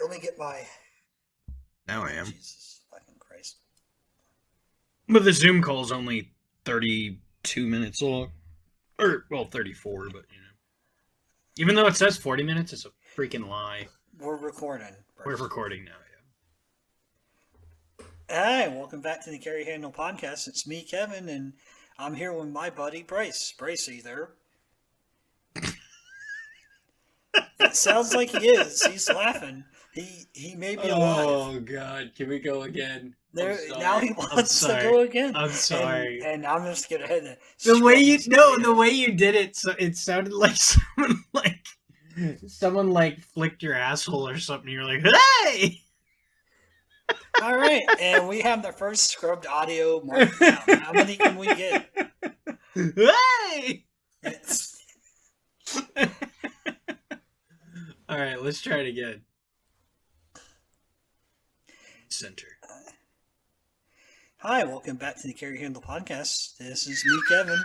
let me get my... Now I am. Jesus fucking Christ. But the Zoom call is only 32 minutes long. Or, well, 34, but, you know. Even though it says 40 minutes, it's a freaking lie. We're recording. We're recording now, yeah. Hi, welcome back to the Carry Handle Podcast. It's me, Kevin, and I'm here with my buddy, Bryce. Bryce, are you there? It sounds like he is. He's laughing. He may be alive. Oh, God. Can we go again? Now he wants to go again. I'm sorry. And I'm just going to... The way you did it, so it sounded like someone flicked your asshole or something. You're like, hey! All right, and we have the first scrubbed audio marked down. How many can we get? Hey! All right, let's try it again. Center. Hi, welcome back to the Carry Handle Podcast. This is me, Kevin.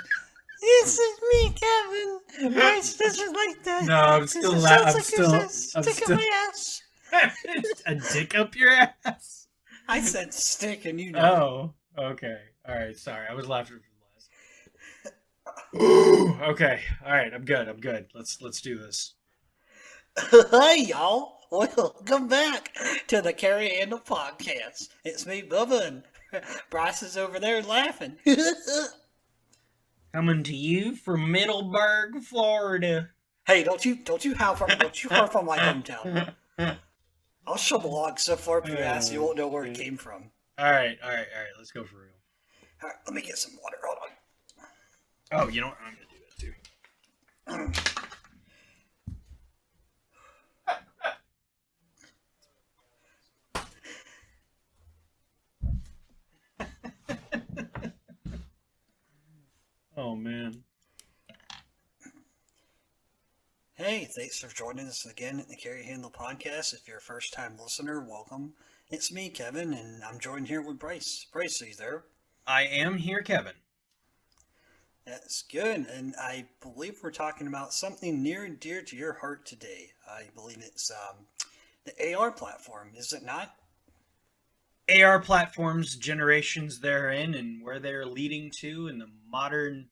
This is me, Kevin. Bryce doesn't like that. No, I'm still laughing. I'm stick up my ass. A dick up your ass? I said stick, and you know. Oh, okay. All right, sorry. I was laughing for the last. Okay. All right, I'm good. Let's do this. Hi, y'all. Welcome back to the Carry Handle Podcast. It's me, Bubba, and Bryce is over there laughing. Coming to you from Middleburg, Florida. Hey, don't you howl from my hometown. I'll shove a log so far up your ass you won't know where it came from. All right. Let's go for real. All right, let me get some water. Hold on. Oh, you know what? I'm gonna do that too. Oh, man. Hey, thanks for joining us again at the Carry Handle Podcast. If you're a first-time listener, welcome. It's me, Kevin, and I'm joined here with Bryce. Bryce, are you there? I am here, Kevin. That's good, and I believe we're talking about something near and dear to your heart today. I believe it's the AR platform, is it not? AR platforms, generations they're in, and where they're leading to in the modern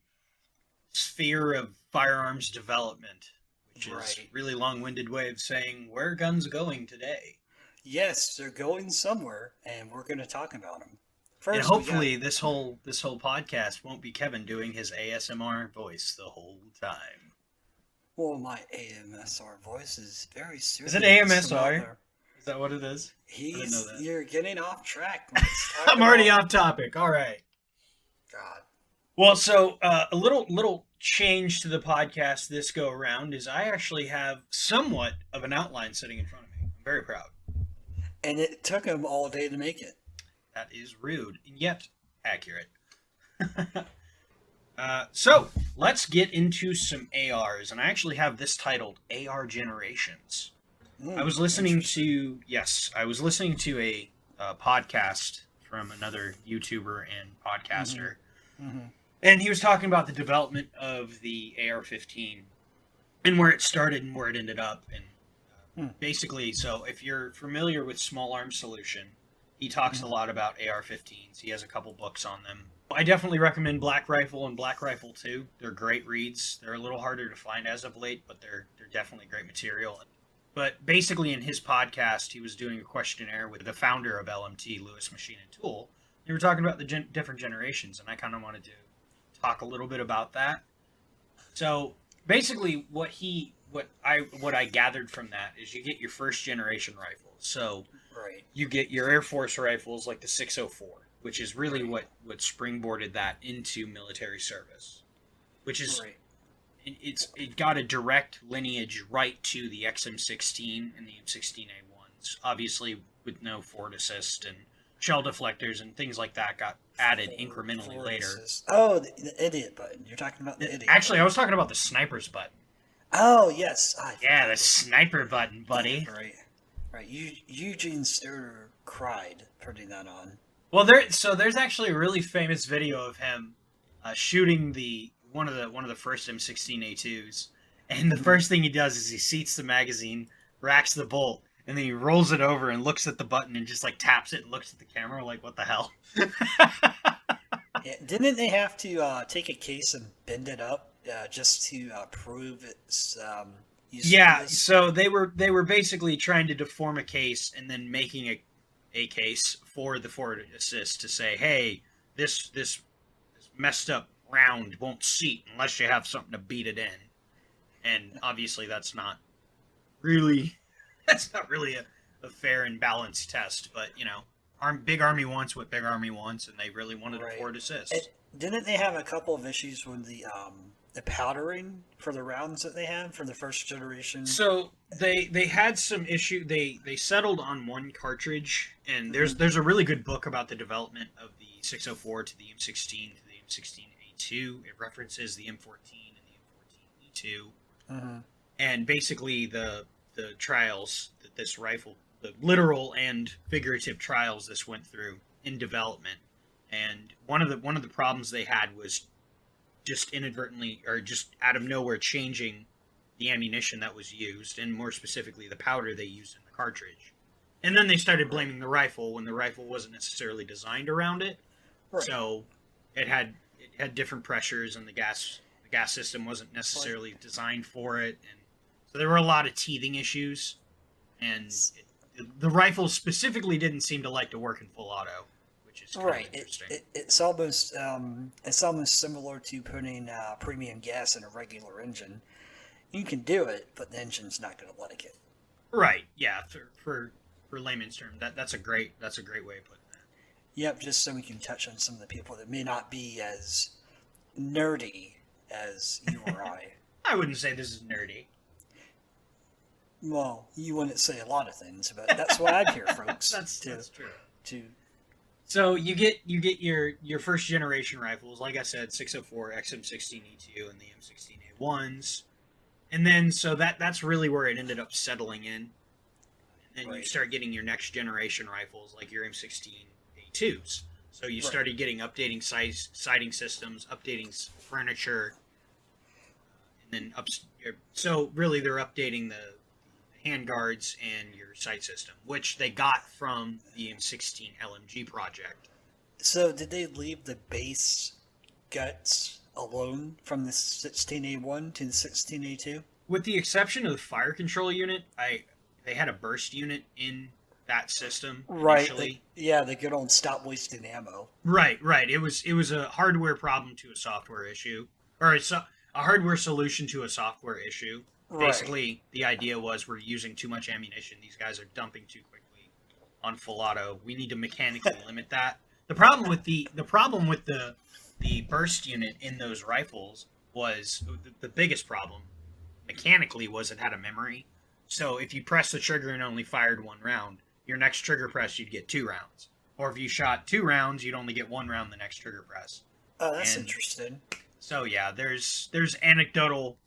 sphere of firearms development, which is a really long-winded way of saying where are guns going today. Yes, they're going somewhere, and we're going to talk about them. First, and hopefully this whole podcast won't be Kevin doing his ASMR voice the whole time. Well, my AMSR voice is very serious. Is it AMSR? Is that what it is? You're getting off track. I'm already off topic. All right. God. Well, so a little change to the podcast this go around is I actually have somewhat of an outline sitting in front of me. I'm very proud. And it took him all day to make it. That is rude, yet accurate. So let's get into some ARs, and I actually have this titled AR Generations. I was listening to a podcast from another YouTuber and podcaster, and he was talking about the development of the AR-15 and where it started and where it ended up. And basically, so if you're familiar with Small Arms Solution, he talks a lot about AR-15s. He has a couple books on them. I definitely recommend Black Rifle and Black Rifle 2. They're great reads. They're a little harder to find as of late, but they're definitely great material. But basically, in his podcast, he was doing a questionnaire with the founder of LMT, Lewis Machine and Tool. They were talking about the different generations, and I kind of wanted to talk a little bit about that. So basically, what I gathered from that is you get your first generation rifles. So you get your Air Force rifles like the 604, which is really what springboarded that into military service, which is. It got a direct lineage right to the XM16 and the M16A1s. Obviously, with no forward assist and shell deflectors and things like that got added incrementally later. Oh, the idiot button. You're talking about the idiot Actually, button. I was talking about the sniper's button. Oh, yes. Yeah, the sniper button, buddy. Right. Eugene Sterner cried putting that on. Well, there's actually a really famous video of him shooting one of the first M16A2s, and the first thing he does is he seats the magazine, racks the bolt, and then he rolls it over and looks at the button and just like taps it and looks at the camera like, what the hell? Yeah, didn't they have to take a case and bend it up just to prove its Yeah, usefulness? so they were basically trying to deform a case and then making a case for the forward assist to say, hey, this messed up round won't seat unless you have something to beat it in. And obviously really that's not really a fair and balanced test, but Big Army wants what Big Army wants, and they really wanted a Right. forward assist. Didn't they have a couple of issues with the powdering for the rounds that they had for the first generation? So they had some issue. They settled on one cartridge, and Hmm. there's a really good book about the development of the 604 to the M16 to the M16A2. It references the M14 and the M14E2, Hmm. and basically the trials that this rifle, the literal and figurative trials this went through in development. And one of the problems they had was just inadvertently or just out of nowhere changing the ammunition that was used, and more specifically the powder they used in the cartridge. And then they started blaming the rifle when the rifle wasn't necessarily designed around it. Right. So it had different pressures, and the gas system wasn't necessarily designed for it, and so there were a lot of teething issues. And the rifle specifically didn't seem to like to work in full auto, which is kind Right. of interesting. It's almost similar to putting premium gas in a regular engine. You can do it, but the engine's not going to like it. Right? Yeah. For layman's term, that's a great way of putting that. Yep. Just so we can touch on some of the people that may not be as nerdy as you or I. I wouldn't say this is nerdy. Well, you wouldn't say a lot of things, but that's why I'm here, folks. That's true. To So you get your first generation rifles, like I said, 604, XM16E2, and the M16A1s, and then so that's really where it ended up settling in. And then you Right. start getting your next generation rifles, like your M16A2s. So you Right. started getting updating sighting systems, updating furniture, and then so really they're updating the handguards and your sight system, which they got from the M16 LMG project. So did they leave the base guts alone from the 16A1 to the 16A2? With the exception of the fire control unit, they had a burst unit in that system Right. initially. Yeah, the good old stop wasting ammo. Right. It was a hardware problem to a software issue, or a hardware solution to a software issue. Right. Basically, the idea was we're using too much ammunition. These guys are dumping too quickly on full auto. We need to mechanically limit that. The problem with the burst unit in those rifles was the biggest problem mechanically was it had a memory. So if you press the trigger and only fired one round, your next trigger press you'd get 2 rounds. Or if you shot 2 rounds, you'd only get 1 round the next trigger press. Oh, that's And interesting. So yeah, there's anecdotal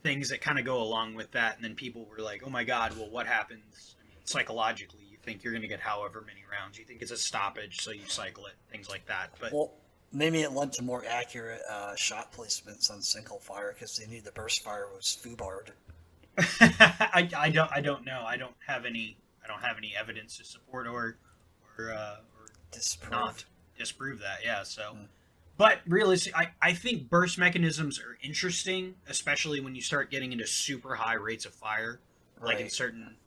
things that kind of go along with that, and then people were like, "Oh my God, well, what happens?" I mean, psychologically, you think you're going to get however many rounds. You think it's a stoppage, so you cycle it, things like that. But Well, maybe it led to more accurate shot placements on single fire because they knew the burst fire was foobarred. I don't know. I don't have any evidence to support or Disprove. not disprove that. Yeah. So, but realistically, I think burst mechanisms are interesting, especially when you start getting into super high rates of fire, like in Right. certain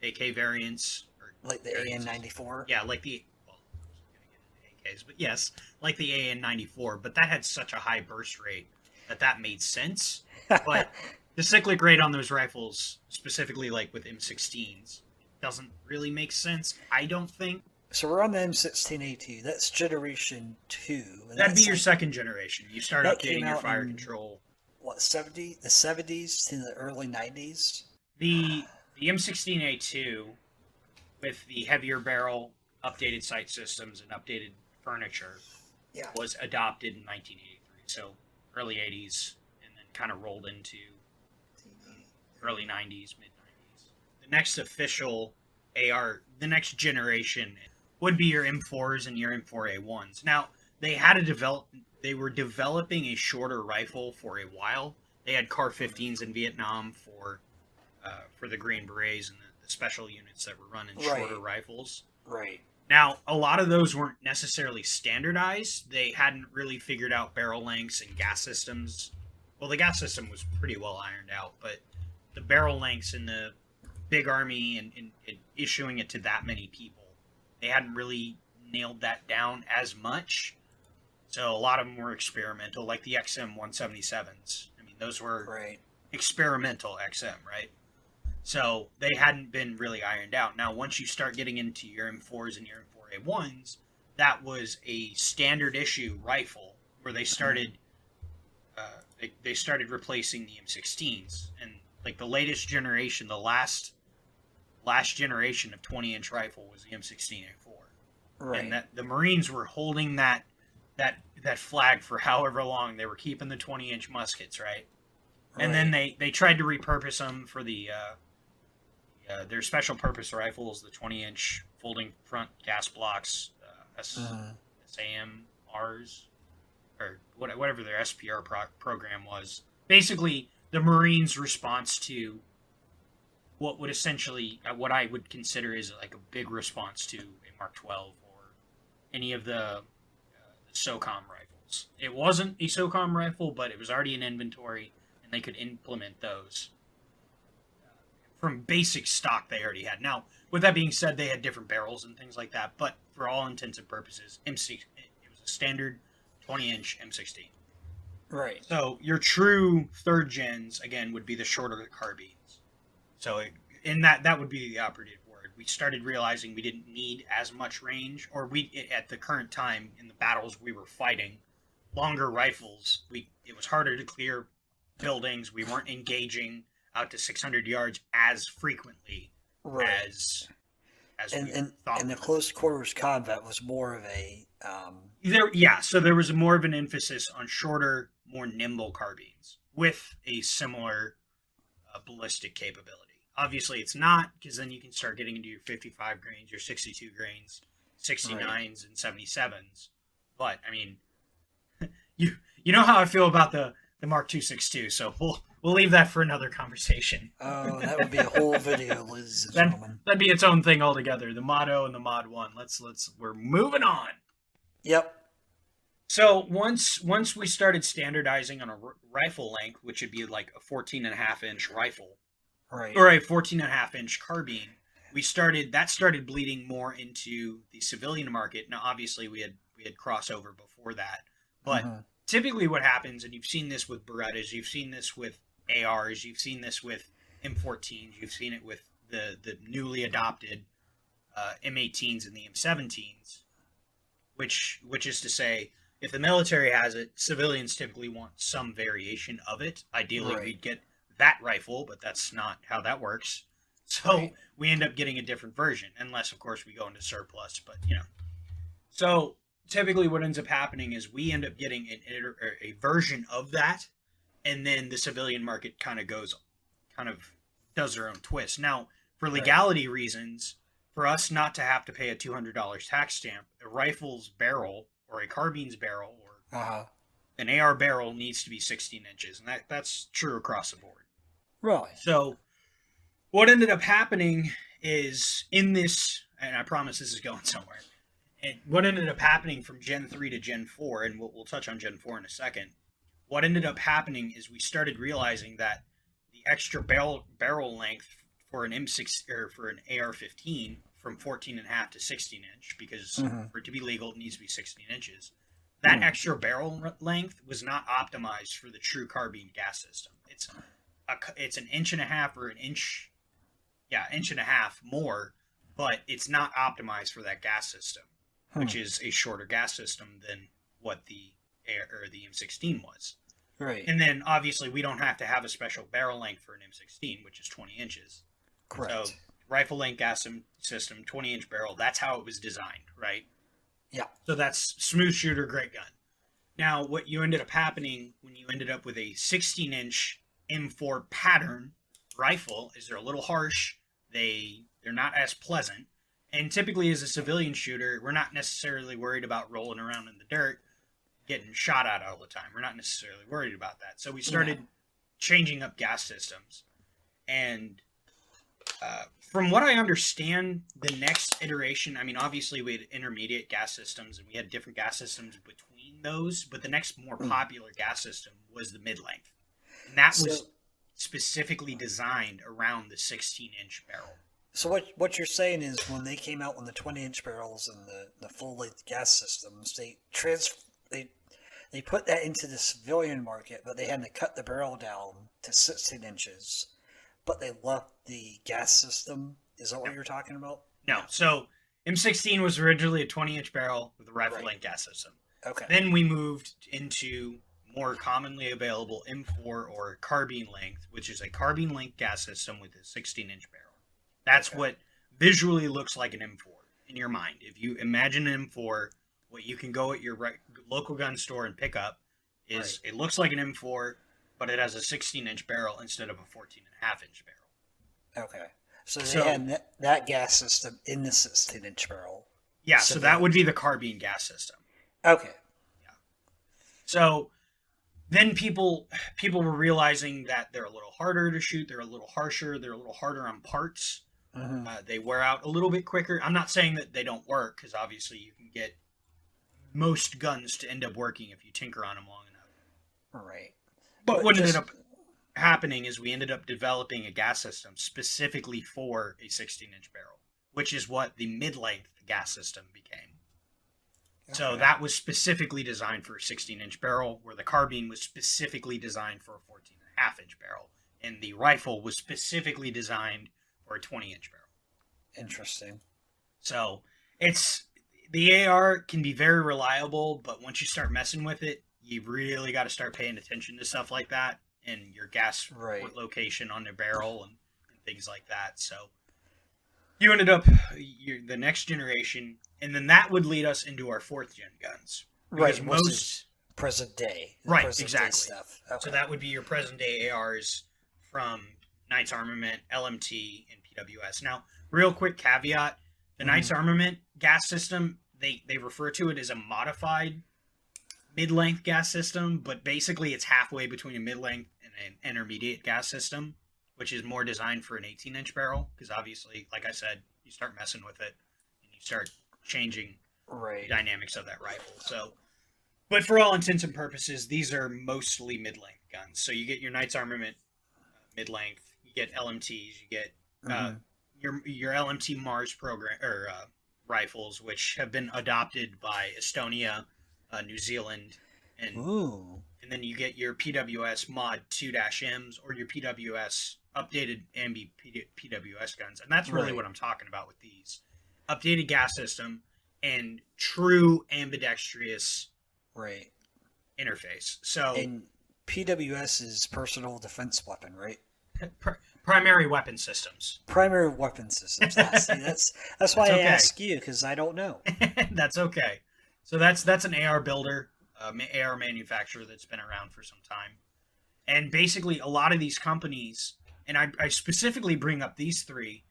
AK variants or Like the variants. AN-94. Yeah, like the well, I wasn't gonna get into AKs, but yes, like the AN-94. But that had such a high burst rate that made sense. But the cyclic rate on those rifles, specifically like with M16s, doesn't really make sense. I don't think. So we're on the M16A2. That's generation 2. And That'd be that's your like, second generation. You start that came updating your out fire in- control. what, the 70s to the early 90s? The M16A2 with the heavier barrel, updated sight systems, and updated furniture Yeah. was adopted in 1983. So early 80s, and then kind of rolled into early 90s, mid 90s. The next official the next generation would be your M4s and your M4A1s. Now, they were developing a shorter rifle for a while. They had CAR 15s in Vietnam for the Green Berets and the special units that were running Right. shorter rifles. Right. Now, a lot of those weren't necessarily standardized. They hadn't really figured out barrel lengths and gas systems. Well, the gas system was pretty well ironed out, but the barrel lengths in the big army and issuing it to that many people, they hadn't really nailed that down as much. So a lot of them were experimental, like the XM 177s. I mean, those were Right. experimental XM, right? So they hadn't been really ironed out. Now, once you start getting into your M4s and your M4A1s, that was a standard issue rifle where they started they started replacing the M16s, and like the latest generation, the last generation of 20-inch rifle was the M16A4, Right. and that the Marines were holding that flag for however long. They were keeping the 20-inch muskets, right? And then they tried to repurpose them for the their special purpose rifles, the 20-inch folding front gas blocks, SAMRs, or whatever their SPR program was. Basically, the Marines' response to what would essentially, what I would consider is like a big response to a Mark 12 or any of the SOCOM rifles. It wasn't a SOCOM rifle, but it was already in inventory, and they could implement those from basic stock they already had. Now, with that being said, they had different barrels and things like that, but for all intents and purposes, it was a standard 20-inch M16. Right. So your true third gens, again, would be the shorter carbines. So in that would be the operative word. We started realizing we didn't need as much range, or at the current time in the battles we were fighting, longer rifles. It was harder to clear buildings. We weren't engaging out to 600 yards as frequently as we thought. And the close quarters combat was more of a so there was more of an emphasis on shorter, more nimble carbines with a similar ballistic capability. Obviously, it's not, because then you can start getting into your 55 grains, your 62 grains, 69s, and 77s. But I mean, you know how I feel about the Mark 262, so we'll leave that for another conversation. Oh, that would be a whole video, ladies and gentlemen. That'd be its own thing altogether. The Motto and the Mod 1. We're moving on. Yep. So once we started standardizing on a rifle length, which would be like a 14.5-inch rifle, right, or a 14.5-inch carbine, that started bleeding more into the civilian market. Now, obviously, we had crossover before that, but typically what happens, and you've seen this with Berettas, you've seen this with ARs, you've seen this with M14s, you've seen it with the newly adopted M18s and the M17s, which is to say, if the military has it, civilians typically want some variation of it. Ideally, we'd get that rifle, but that's not how that works. So we end up getting a different version, unless, of course, we go into surplus. But, so typically what ends up happening is we end up getting a version of that, and then the civilian market kind of does their own twist. Now, for legality reasons, for us not to have to pay a $200 tax stamp, a rifle's barrel or a carbine's barrel or an AR barrel needs to be 16 inches, and that's true across the board. Really? So what ended up happening is in this, and I promise this is going somewhere, and what ended up happening from Gen 3 to Gen 4, and we'll touch on Gen 4 in a second, what ended up happening is we started realizing that the extra barrel length for an M6 or for an AR-15 from 14.5 to 16 inch, because for it to be legal it needs to be 16 inches. That extra barrel length was not optimized for the true carbine gas system. It's an inch and a half or inch and a half more, but it's not optimized for that gas system, which is a shorter gas system than what the M16 was. Right. And then obviously we don't have to have a special barrel length for an M16, which is 20 inches. Correct. So rifle length gas system, 20-inch barrel, that's how it was designed, right? Yeah. So that's smooth shooter, great gun. Now, what you ended up happening when you ended up with a 16-inch M4 pattern rifle is they're a little harsh. They're not as pleasant. And typically as a civilian shooter, we're not necessarily worried about rolling around in the dirt, getting shot at all the time. We're not necessarily worried about that. So we started changing up gas systems. And From what I understand, the next iteration, I mean, obviously we had intermediate gas systems and we had different gas systems between those, but the next more popular gas system was the mid-length. And that was specifically designed around the 16-inch barrel. So what you're saying is when they came out with the 20-inch barrels and the full-length gas systems, they put that into the civilian market, but they had to cut the barrel down to 16 inches. But they left the gas system. Is that what you're talking about? No. So M16 was originally a 20-inch barrel with a rifle-length gas system. Okay. Then we moved into more commonly available M4 or carbine length, which is a carbine length gas system with a 16-inch barrel. That's what visually looks like an M4 in your mind. If you imagine an M4, what you can go at your local gun store and pick up is it looks like an M4, but it has a 16-inch barrel instead of a 14.5-inch barrel. Okay. So they had that gas system in the 16-inch barrel. Yeah, so that would be the carbine gas system. Okay. Yeah. So then people were realizing that they're a little harder to shoot, they're a little harsher, they're a little harder on parts. Mm-hmm. They wear out a little bit quicker. I'm not saying that they don't work, because obviously you can get most guns to end up working if you tinker on them long enough. Right. But what ended up happening is we ended up developing a gas system specifically for a 16-inch barrel, which is what the mid-length gas system became. Okay. So that was specifically designed for a 16-inch barrel, where the carbine was specifically designed for a 14.5-inch barrel, and the rifle was specifically designed for a 20-inch barrel. Interesting. So the AR can be very reliable, but once you start messing with it, you really got to start paying attention to stuff like that and your gas location on the barrel and things like that. So you ended up the next generation, and then that would lead us into our 4th-gen guns. Right, most present day. Exactly. Stuff. Okay. So that would be your present day ARs from Knights Armament, LMT, and PWS. Now, real quick caveat, the Knights Armament gas system, they refer to it as a modified mid-length gas system, but basically it's halfway between a mid-length and an intermediate gas system, which is more designed for an 18-inch barrel, because obviously, like I said, you start messing with it and you start changing the dynamics of that rifle. So, but for all intents and purposes, these are mostly mid-length guns. So you get your Knights Armament mid-length, you get LMTs, you get your LMT Mars program or rifles, which have been adopted by Estonia, New Zealand, and then you get your PWS Mod 2-Ms or your PWS updated ambi PWS guns, and that's really what I'm talking about with these updated gas system and true ambidextrous interface. So, and PWS is personal defense weapon, right? Primary weapon systems. Primary weapon systems. That's why I ask you, because I don't know. That's okay. So that's an AR builder, AR manufacturer that's been around for some time. And basically a lot of these companies, and I specifically bring up these three,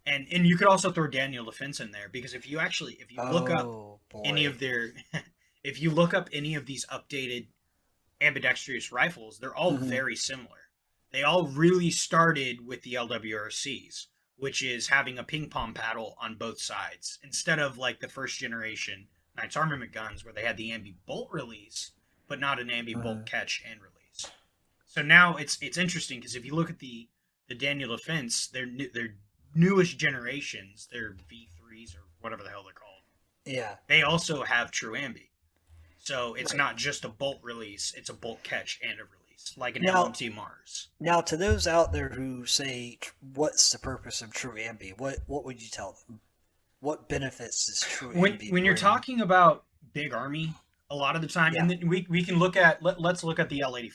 and you could also throw Daniel Defense in there, because if you look up any of their, if you look up any of these updated ambidextrous rifles, they're all very similar. They all really started with the LWRCs, which is having a ping pong paddle on both sides, instead of like the first generation Knights Armament guns where they had the ambi-bolt release, but not an ambi-bolt catch and release. So now it's interesting, because if you look at the Daniel Defense, their newest generations, their V3s or whatever the hell they're called, they also have true ambi. So it's not just a bolt release, it's a bolt catch and a release, like an LMT Mars. Now, to those out there who say, what's the purpose of true ambi, what would you tell them? What benefits is true ambi? When you're talking about big army, a lot of the time, and then we can look at, let's look at the L85,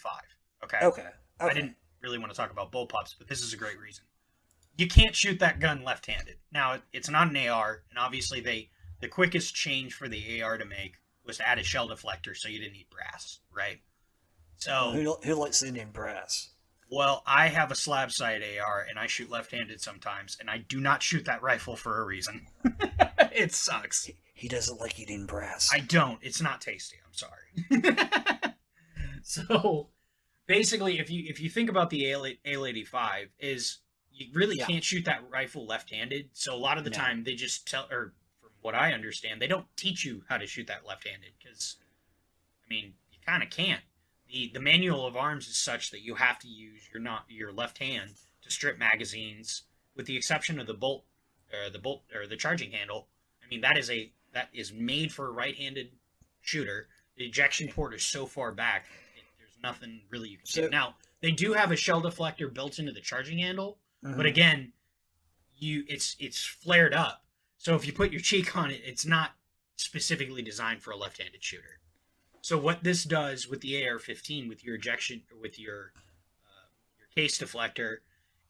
okay? I didn't really want to talk about bullpups, but this is a great reason. You can't shoot that gun left-handed. Now, it's not an AR, and obviously the quickest change for the AR to make was to add a shell deflector, so you didn't need brass, right? So who likes the name brass? Well, I have a slab sight AR, and I shoot left-handed sometimes, and I do not shoot that rifle for a reason. It sucks. He doesn't like eating brass. I don't. It's not tasty. I'm sorry. So, basically, if you think about the AL-85, is You really Yeah. can't shoot that rifle left-handed. So a lot of the No. time they just tell, or from what I understand, they don't teach you how to shoot that left-handed because, I mean, you kind of can't. The manual of arms is such that you have to use your left hand to strip magazines, with the exception of the charging handle. I mean, that is made for a right-handed shooter. The ejection port is so far back, there's nothing really you can do. Now, they do have a shell deflector built into the charging handle, but again, it's flared up. So if you put your cheek on it, it's not specifically designed for a left-handed shooter. So what this does with the AR-15, with your ejection, with your case deflector,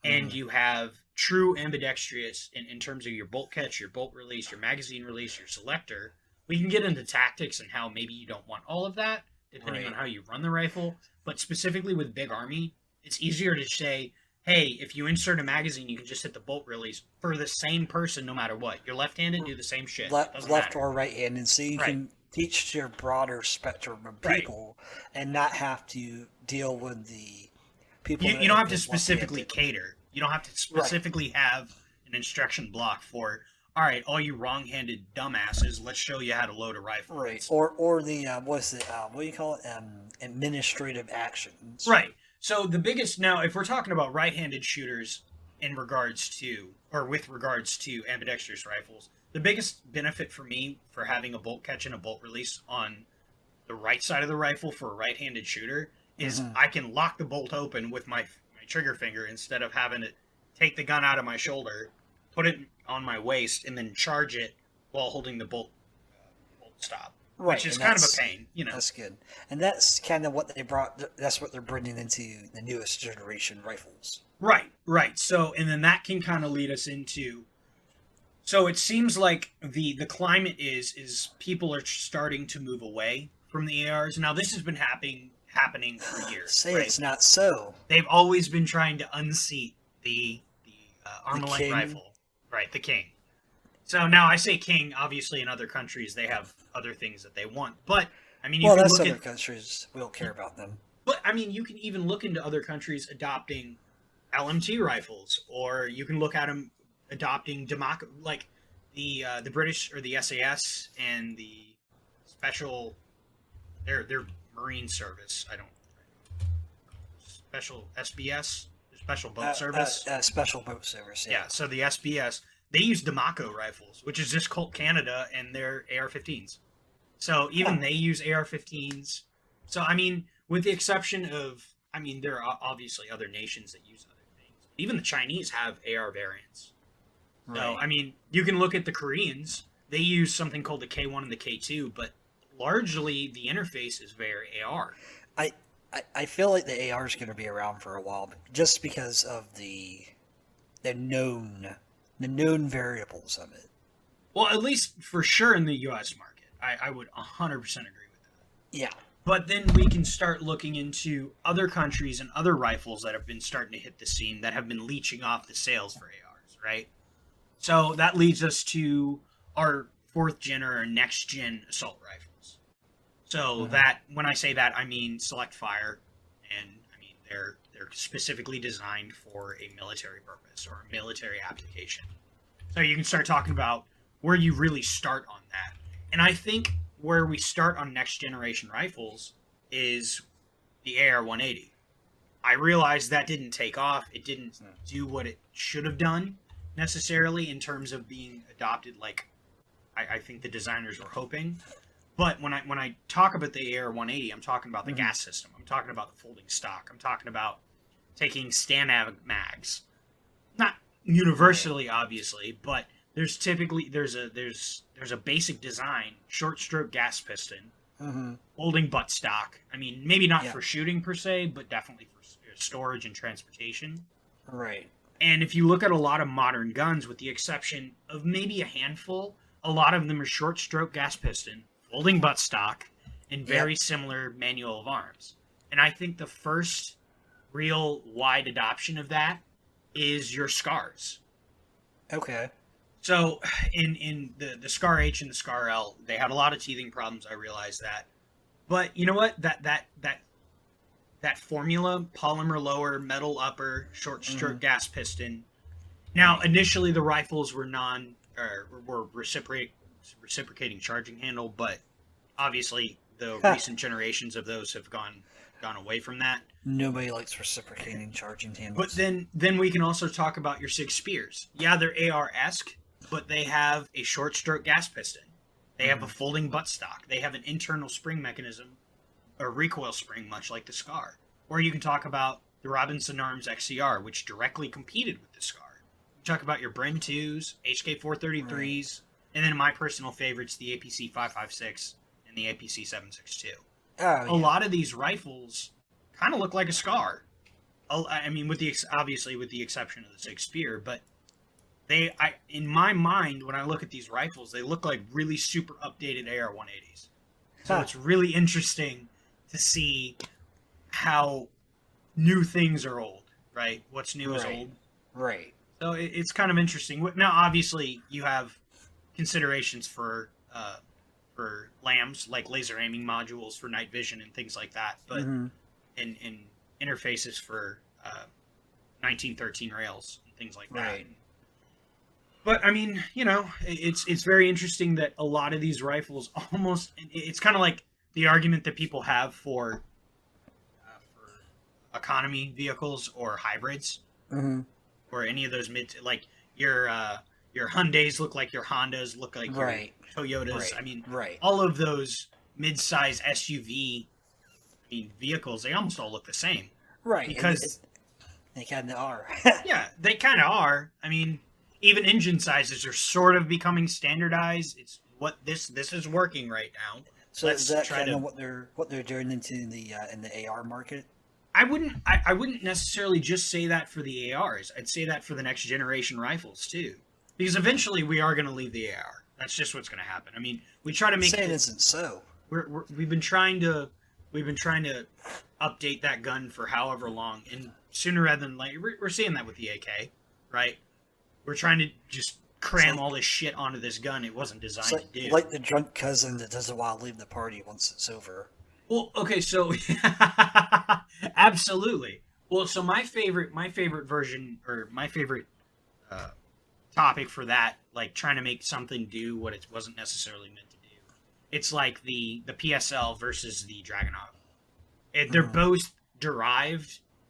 and you have true ambidextrous in terms of your bolt catch, your bolt release, your magazine release, your selector. We can get into tactics and how maybe you don't want all of that, depending on how you run the rifle. But specifically with Big Army, it's easier to say, hey, if you insert a magazine, you can just hit the bolt release for the same person no matter what. You're left-handed, do the same shit. Left or right-handed, so you can teach to a broader spectrum of people and not have to deal with the people. You don't have to specifically cater. You don't have to specifically have an instruction block for, all right, all you wrong-handed dumbasses, let's show you how to load a rifle. Right. Or the, what do you call it? Administrative actions. Right. So the biggest, now, if we're talking about right-handed shooters in regards to, or with regards to ambidextrous rifles, the biggest benefit for me for having a bolt catch and a bolt release on the right side of the rifle for a right-handed shooter is I can lock the bolt open with my trigger finger instead of having to take the gun out of my shoulder, put it on my waist, and then charge it while holding the bolt stop. Right, which is kind of a pain, you know. That's good. And that's kind of what they brought, that's what they're bringing into the newest generation rifles. Right. So, and then that can kind of lead us into, so it seems like the climate is people are starting to move away from the ARs. Now, this has been happening for years. Say it's not so. They've always been trying to unseat the Armalite rifle. Right, the King. So now I say King, obviously in other countries they have other things that they want. But, I mean, well, that's other countries. We don't care about them. But, I mean, you can even look into other countries adopting LMT rifles, or you can look at them adopting like the British, or the SAS, and the special, their Marine Service, special SBS, Special Boat Service. Special Boat Service, yeah. So the SBS, they use Demaco rifles, which is just Colt Canada and their AR-15s. So even they use AR-15s. So, I mean, with the exception of, I mean, there are obviously other nations that use other things. Even the Chinese have AR variants. Right. So, I mean, you can look at the Koreans. They use something called the K1 and the K2, but largely the interface is very AR. I feel like the AR is going to be around for a while, just because of the known variables of it. Well, at least for sure in the U.S. market, I would 100% agree with that. Yeah. But then we can start looking into other countries and other rifles that have been starting to hit the scene that have been leeching off the sales for ARs, right? So that leads us to our 4th gen or next gen assault rifles. So that, when I say that, I mean select fire, and I mean they're specifically designed for a military purpose or a military application. So you can start talking about where you really start on that. And I think where we start on next generation rifles is the AR-180. I realized that didn't take off. It didn't do what it should have done necessarily in terms of being adopted like I think the designers were hoping. But when I talk about the AR-180, I'm talking about the gas system. I'm talking about the folding stock. I'm talking about taking Stanag mags. Not universally, obviously, but there's typically there's a basic design, short stroke gas piston, folding butt stock. I mean, maybe not for shooting per se, but definitely for storage and transportation. Right. And if you look at a lot of modern guns, with the exception of maybe a handful, a lot of them are short stroke gas piston, folding butt stock, and very similar manual of arms. And I think the first real wide adoption of that is your SCARs. Okay. So in the SCAR H and the SCAR L, they had a lot of teething problems. I realized that. But you know what? That formula, polymer lower, metal upper, short stroke gas piston, Now, initially the rifles were reciprocating charging handle, but obviously the recent generations of those have gone away from that. Nobody likes reciprocating charging handles. But then we can also talk about your Sig Spears. Yeah, they're AR-esque, but they have a short stroke gas piston. They have a folding buttstock. They have an internal spring mechanism, a recoil spring, much like the Scar. Or you can talk about the Robinson Arms XCR, which directly competed with the Scar. You talk about your Bren 2s, HK 433s, and then my personal favorites, the APC 556 and the APC 762. A lot of these rifles kind of look like a Scar. I mean, obviously with the exception of the Sig Spear, but in my mind, when I look at these rifles, they look like really super updated AR-180s. So it's really interesting to see how new things are old, right? What's new is old. Right. So it's kind of interesting. Now, obviously, you have considerations for LAMs, like laser aiming modules for night vision and things like that, but in interfaces for 1913 rails and things like that. Right. But I mean, you know, it's very interesting that a lot of these rifles it's kind of like the argument that people have for economy vehicles or hybrids, or any of those like your Hyundais look like your Hondas, look like your Toyotas. Right. I mean, all of those mid-size SUV vehicles, they almost all look the same. Right. Because they kind of are. Yeah, they kind of are. I mean, even engine sizes are sort of becoming standardized. It's what this is working right now. So is that kind of what they're doing into the in the AR market? I wouldn't necessarily just say that for the ARs. I'd say that for the next generation rifles too, because eventually we are going to leave the AR. That's just what's going to happen. I mean, we try to make it isn't so. We've been trying to update that gun for however long, and sooner rather than later, we're seeing that with the AK, right? We're trying to just cram all this shit onto this gun it wasn't designed to do. Like the drunk cousin that doesn't want to leave the party once it's over. Well, okay, so absolutely. Well, so my favorite version, or my favorite topic for that, like trying to make something do what it wasn't necessarily meant to do. It's like the PSL versus the Dragunov. They're both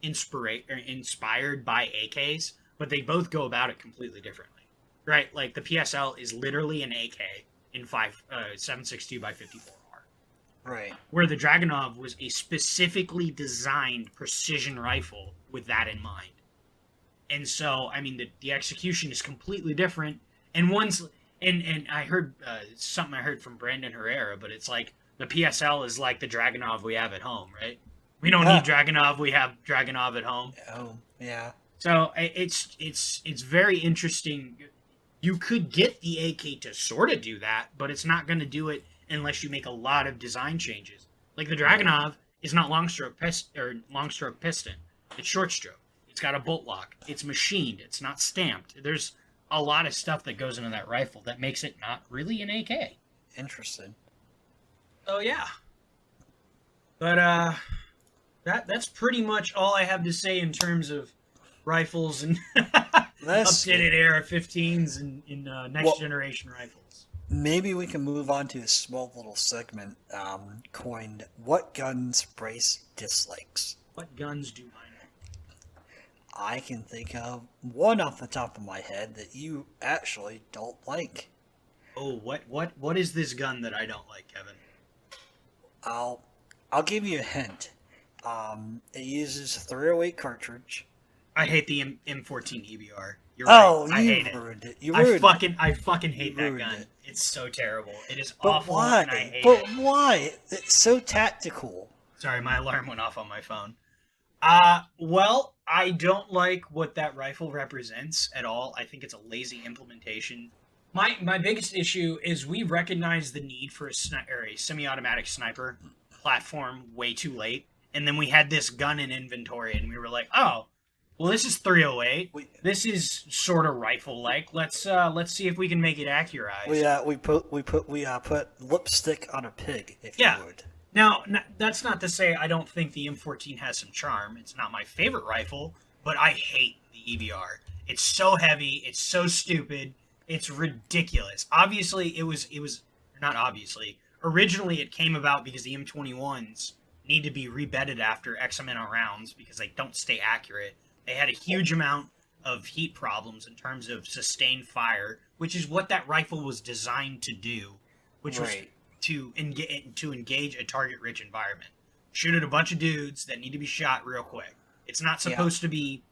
inspired by AKs, but they both go about it completely differently, right? Like the PSL is literally an AK in 7.62 by 54R, right? Where the Dragunov was a specifically designed precision rifle with that in mind. And so, I mean, the execution is completely different. And I heard something I heard from Brandon Herrera, but it's like the PSL is like the Dragunov we have at home, right? We don't need Dragunov, we have Dragunov at home. Oh, yeah. So it's very interesting. You could get the AK to sort of do that, but it's not going to do it unless you make a lot of design changes. Like the Dragunov is not long stroke piston. It's short stroke. It's got a bolt lock. It's machined. It's not stamped. There's a lot of stuff that goes into that rifle that makes it not really an AK. Interesting. Oh yeah. But that's pretty much all I have to say in terms of rifles and updated AR-15s and next generation rifles. Maybe we can move on to a small little segment coined "What Guns Bryce Dislikes." What guns do I know? I can think of one off the top of my head that you actually don't like. Oh, what is this gun that I don't like, Kevin? I'll give you a hint. It uses a 308 cartridge. I hate the M14 EBR. You're right. I hate it. I fucking hate that gun. It. It's so terrible. It is but awful. Why? And I hate but it. Why? It's so tactical. Sorry, my alarm went off on my phone. Well, I don't like what that rifle represents at all. I think it's a lazy implementation. My biggest issue is we recognize the need for a semi-automatic sniper platform way too late, and then we had this gun in inventory, and we were like, oh, well, this is 308. This is sort of rifle-like. Let's see if we can make it accurate. We put lipstick on a pig, if you would. Now, that's not to say I don't think the M14 has some charm. It's not my favorite rifle, but I hate the EBR. It's so heavy. It's so stupid. It's ridiculous. Obviously, it was not obviously. Originally, it came about because the M21s need to be rebedded after X amount of rounds because they don't stay accurate. They had a huge amount of heat problems in terms of sustained fire, which is what that rifle was designed to do, which was to engage a target-rich environment. Shoot at a bunch of dudes that need to be shot real quick. It's not supposed to be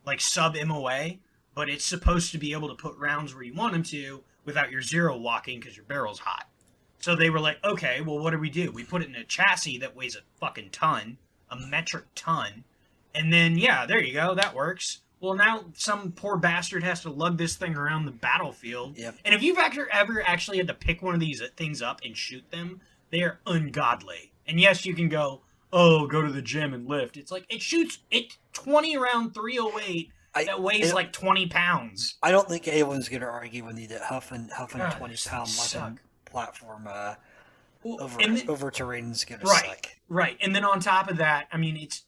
like sub-MOA, but it's supposed to be able to put rounds where you want them to without your zero walking because your barrel's hot. So they were like, okay, well, what do? We put it in a chassis that weighs a fucking ton, a metric ton, and then, yeah, there you go, that works. Well, now some poor bastard has to lug this thing around the battlefield. Yep. And if you've ever actually had to pick one of these things up and shoot them, they are ungodly. And yes, you can go, oh, go to the gym and lift. It's like, it shoots 20 round 308 that weighs like 20 pounds. I don't think anyone's going to argue with you that huffing 20-pound weapon platform over terrain is going to suck. Right. And then on top of that, I mean, it's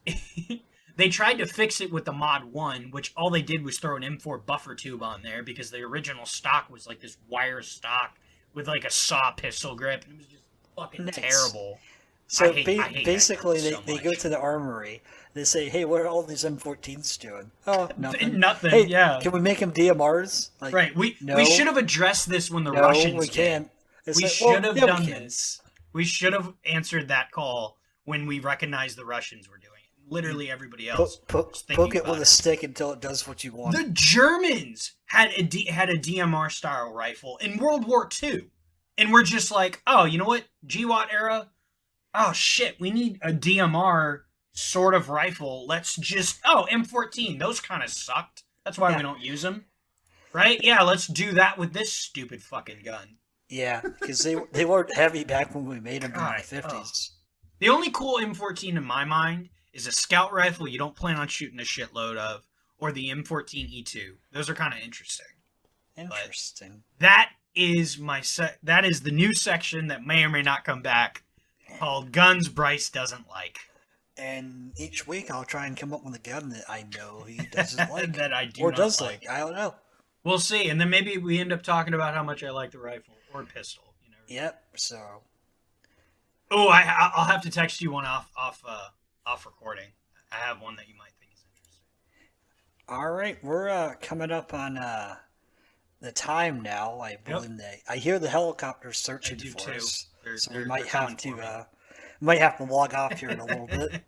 they tried to fix it with the Mod 1, which all they did was throw an M4 buffer tube on there because the original stock was like this wire stock with like a saw pistol grip. And it was just fucking terrible. So basically, they go to the armory. They say, "Hey, what are all these M14s doing?" Oh, nothing. Nothing. Hey, yeah. Can we make them DMRs? Like, right. We should have addressed this when the Russians. We can't. We should have done this. We should have answered that call when we recognized the Russians were doing it. Literally everybody else. Poke it with a stick until it does what you want. The Germans had a DMR style rifle in World War II, and we're just like, oh, you know what? GWAT era. Oh shit, we need a DMR sort of rifle. Let's just M14. Those kind of sucked. That's why we don't use them, right? Yeah, let's do that with this stupid fucking gun. Yeah, because they weren't heavy back when we made them in the 50s. The only cool M14 in my mind is a scout rifle you don't plan on shooting a shitload of, or the M14E2. Those are kind of interesting. Interesting. But that is that is the new section that may or may not come back, called Guns Bryce Doesn't Like. And each week I'll try and come up with a gun that I know he doesn't like. That I do or not does like. I don't know. We'll see, and then maybe we end up talking about how much I like the rifle or pistol. You know. Yep. So. Oh, I'll have to text you one off recording. I have one that you might think is interesting. All right, we're coming up on the time now. I believe I hear the helicopter searching for us, so we might have to log off here in a little bit.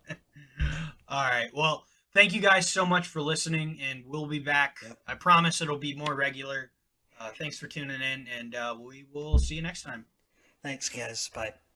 All right. Well, thank you guys so much for listening, and we'll be back. Yep. I promise it'll be more regular. Thanks for tuning in, and we will see you next time. Thanks, guys. Bye.